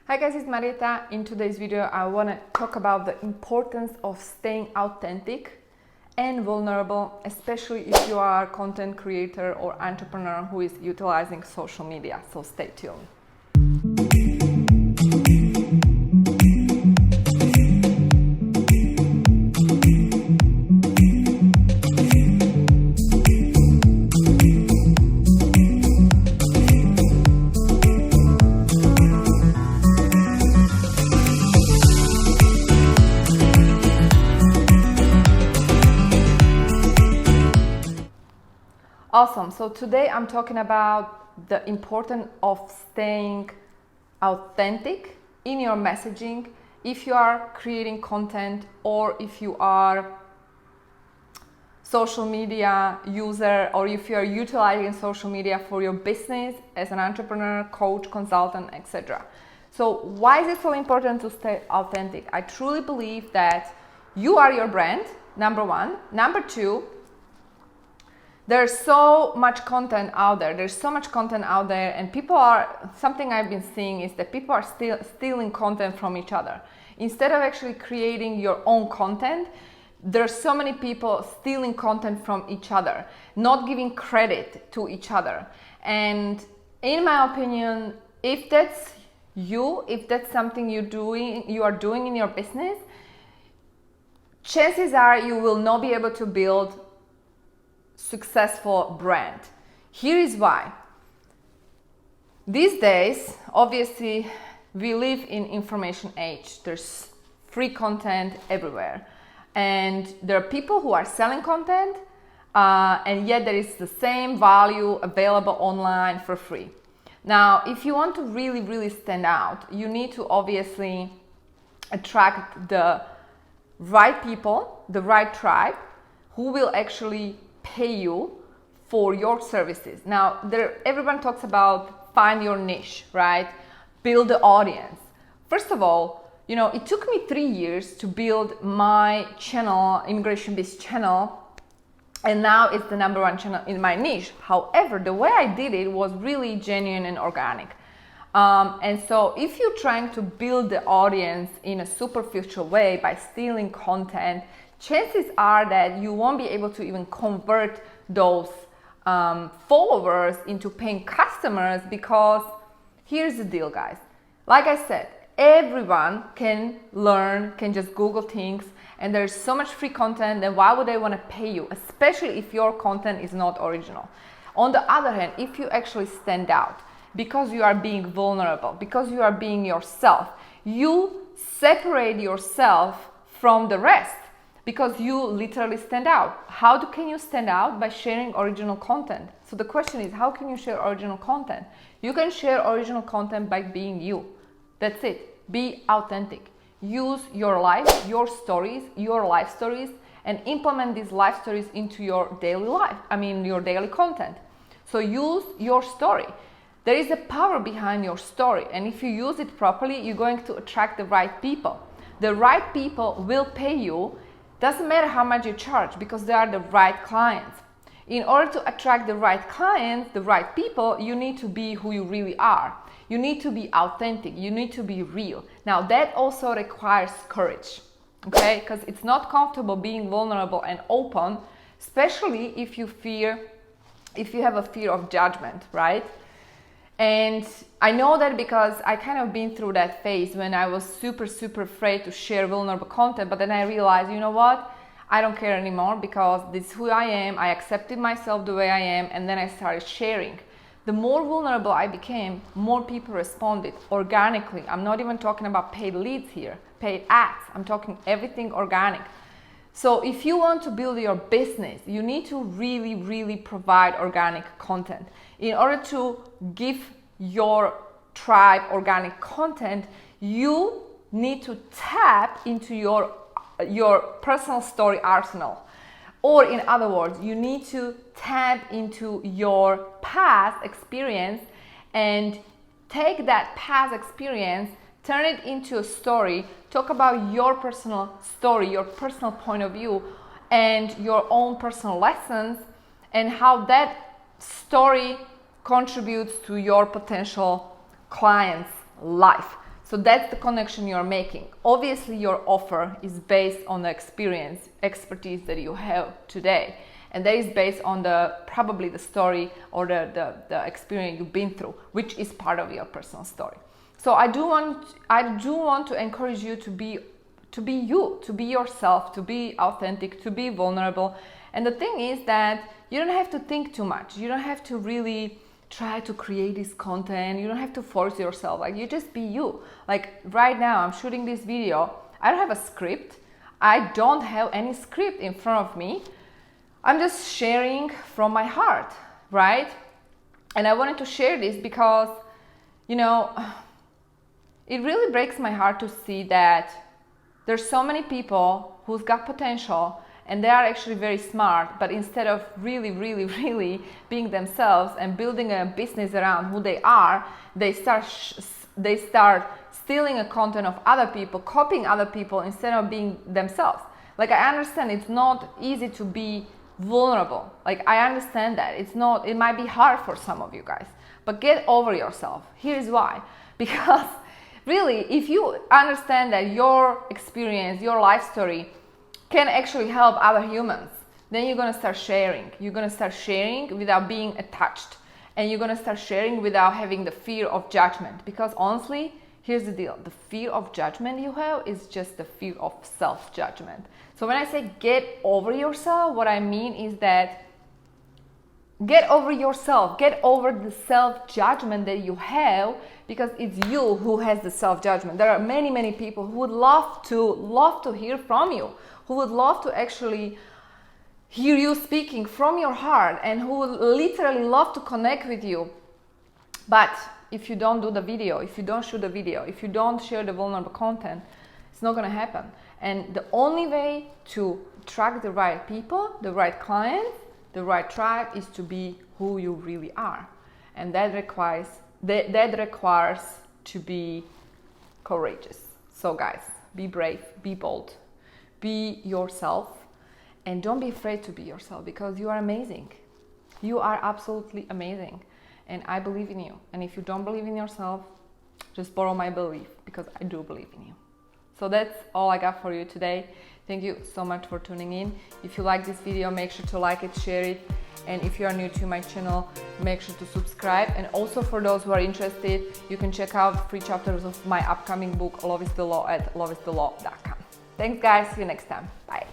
Hi guys, it's Marieta. In today's video, I want to talk about the importance of staying authentic and vulnerable, especially if you are a content creator or entrepreneur who is utilizing social media. So stay tuned. Awesome. So today I'm talking about the importance of staying authentic in your messaging if you are creating content or if you are social media user or if you are utilizing social media for your business as an entrepreneur, coach, consultant, etc. So why is it so important to stay authentic? I truly believe that you are your brand, number one. Number two, there's so much content out there. And people are, something I've been seeing is that people are still stealing content from each other. Instead of actually creating your own content, there's so many people stealing content from each other, not giving credit to each other. And in my opinion, if that's you, if that's something you are doing in your business, chances are you will not be able to build successful brand. Here is why. These days, obviously, we live in information age. There's free content everywhere. And there are people who are selling content, and yet there is the same value available online for free. Now, if you want to really stand out, you need to obviously attract the right people, the right tribe, who will actually pay you for your services. Now, everyone talks about find your niche, right? Build the audience. First of all, it took me 3 years to build my channel, Immigration Biz channel, and now it's the number one channel in my niche. However, the way I did it was really genuine and organic. And so if you're trying to build the audience in a superficial way by stealing content, chances are that you won't be able to even convert those followers into paying customers, because here's the deal, guys. Like I said, everyone can learn, can just Google things, and there's so much free content, then why would they want to pay you, especially if your content is not original? On the other hand, if you actually stand out because you are being vulnerable, because you are being yourself, you separate yourself from the rest, because you literally stand out. How can you stand out? By sharing original content. So the question is, how can you share original content? You can share original content by being you. That's it. Be authentic. Use your life, your stories, your life stories, and implement these life stories into your daily life. Your daily content. So use your story. There is a power behind your story, and if you use it properly, you're going to attract the right people. The right people will pay you. Doesn't matter how much you charge, because they are the right clients. In order to attract the right clients, the right people, you need to be who you really are. You need to be authentic. You need to be real. Now, that also requires courage, okay? Because it's not comfortable being vulnerable and open, especially if you have a fear of judgment, right? And I know that because I kind of been through that phase when I was super afraid to share vulnerable content, but then I realized, you know what? I don't care anymore, because this is who I am. I accepted myself the way I am, and then I started sharing. The more vulnerable I became, more people responded organically. I'm not even talking about paid leads here, paid ads. I'm talking everything organic. So if you want to build your business, you need to really provide organic content. In order to give your tribe organic content, you need to tap into your personal story arsenal. Or in other words, you need to tap into your past experience and take that past experience, turn it into a story, talk about your personal story, your personal point of view, and your own personal lessons, and how that story contributes to your potential client's life. So that's the connection you're making. Obviously, your offer is based on the experience, expertise that you have today. And that is based on probably the story or the experience you've been through, which is part of your personal story. So I do want to encourage you to be you, to be yourself, to be authentic, to be vulnerable. And the thing is that you don't have to think too much. You don't have to really try to create this content. You don't have to force yourself. Like, you just be you. Like right now, I'm shooting this video. I don't have a script. I don't have any script in front of me. I'm just sharing from my heart, right? And I wanted to share this because, you know, it really breaks my heart to see that there's so many people who's got potential and they are actually very smart, but instead of really being themselves and building a business around who they are, they start stealing a content of other people, copying other people instead of being themselves. Like, I understand it's not easy to be vulnerable. Like, I understand that it might be hard for some of you guys, but get over yourself. Here's why. Because really, if you understand that your experience, your life story can actually help other humans, then you're going to start sharing. You're going to start sharing without being attached, and you're going to start sharing without having the fear of judgment. Because honestly, here's the deal. The fear of judgment you have is just the fear of self-judgment. So when I say get over yourself, what I mean is that get over yourself, get over the self-judgment that you have, because it's you who has the self-judgment. There are many people who would love to hear from you, who would love to actually hear you speaking from your heart, and who would literally love to connect with you. But if you don't do the video, if you don't shoot the video, if you don't share the vulnerable content, it's not going to happen. And the only way to attract the right people, the right clients, the right tribe is to be who you really are. And that requires to be courageous. So guys, be brave, be bold, be yourself, and don't be afraid to be yourself, because you are amazing. You are absolutely amazing. And I believe in you. And if you don't believe in yourself, just borrow my belief, because I do believe in you. So that's all I got for you today. Thank you so much for tuning in. If you like this video, make sure to like it, share it. And if you are new to my channel, make sure to subscribe. And also, for those who are interested, you can check out free chapters of my upcoming book, Love is the Law, at loveisthelaw.com. Thanks guys, see you next time. Bye.